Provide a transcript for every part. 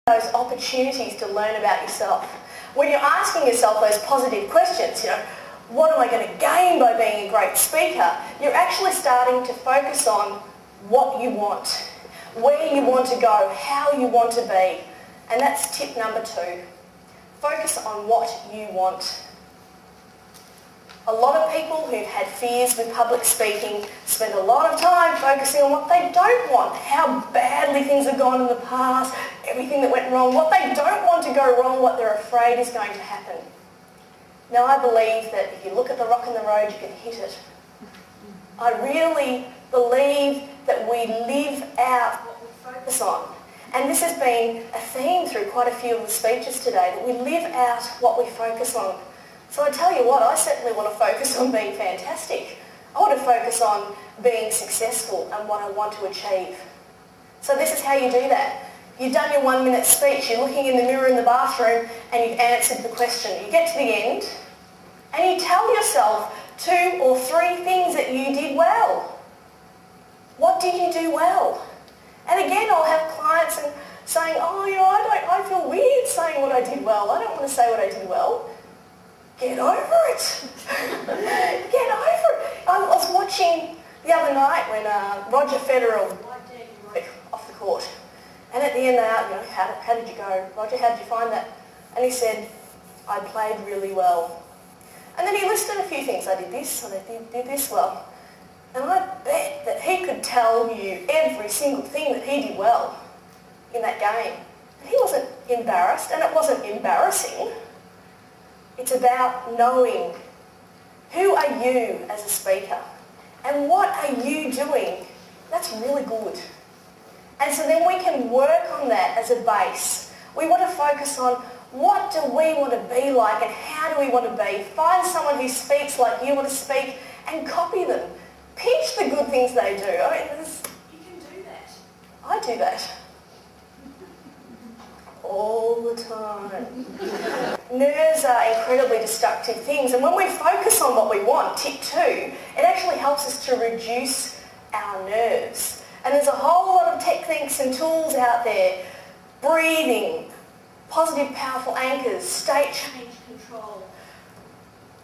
those opportunities to learn about yourself. When you're asking yourself those positive questions, what am I going to gain by being a great speaker? You're actually starting to focus on what you want, where you want to go, how you want to be. And that's tip number 2. Focus on what you want. A lot of people who've had fears with public speaking spend a lot of time focusing on what they don't want, how badly things have gone in the past, everything that went wrong, what they don't want to go wrong, what they're afraid is going to happen. Now, I believe that if you look at the rock in the road, you can hit it. I really believe that we live out what we focus on. And this has been a theme through quite a few of the speeches today, that we live out what we focus on. So I tell you what, I certainly want to focus on being fantastic. I want to focus on being successful and what I want to achieve. So this is how you do that. You've done your 1-minute speech, you're looking in the mirror in the bathroom and you've answered the question. You get to the end and you tell yourself 2 or 3 things that you did well. What did you do well? And again, I'll have clients saying, I feel weird saying what I did well. I don't want to say what I did well. Get over it. Get over it. I was watching the other night when Roger Federer broke off the court. And at the end they asked, how did you go? Roger, how did you find that? And he said, I played really well. And then he listed a few things. I did this, and I did this well. And I bet that he could tell you every single thing that he did well in that game. He wasn't embarrassed, and it wasn't embarrassing. It's about knowing who are you as a speaker and what are you doing. That's really good. And so then we can work on that as a base. We want to focus on what do we want to be like and how do we want to be. Find someone who speaks like you want to speak and copy them. Pinch the good things they do. You can do that. I do that. All the time. Nerves are incredibly destructive things, and when we focus on what we want, tip 2, it actually helps us to reduce our nerves. And there's a whole lot of techniques and tools out there. Breathing, positive powerful anchors, state change control,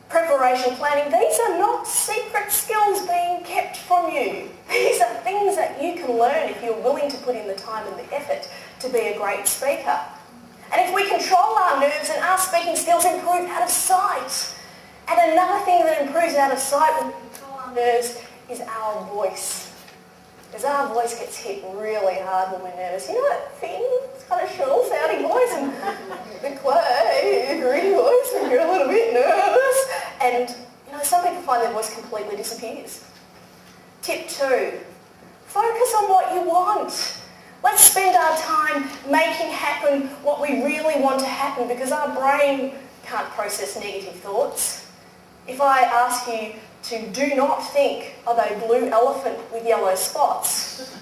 preparation planning. These are not secret skills being kept from you. These are things that you can learn if you're willing to put in the time and the effort to be a great speaker. And if we control our nerves and our speaking skills improve out of sight. And another thing that improves out of sight when we control our nerves is our voice. Because our voice gets hit really hard when we're nervous. You know that thing? It's kind of shrill sounding voice and the quiet, gritty voice when you're a little bit nervous. And some people find their voice completely disappears. Tip 2, focus on what you want. Let's spend our time making happen what we really want to happen, because our brain can't process negative thoughts. If I ask you to do not think of a blue elephant with yellow spots,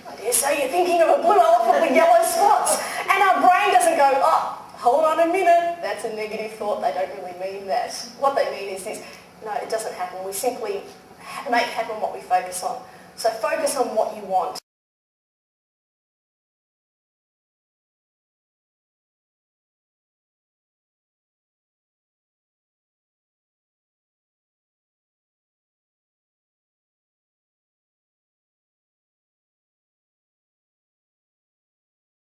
I dare say you're thinking of a blue elephant with yellow spots. And our brain doesn't go, oh, hold on a minute, that's a negative thought, they don't really mean that. What they mean is this. No, it doesn't happen. We simply make happen what we focus on. So focus on what you want.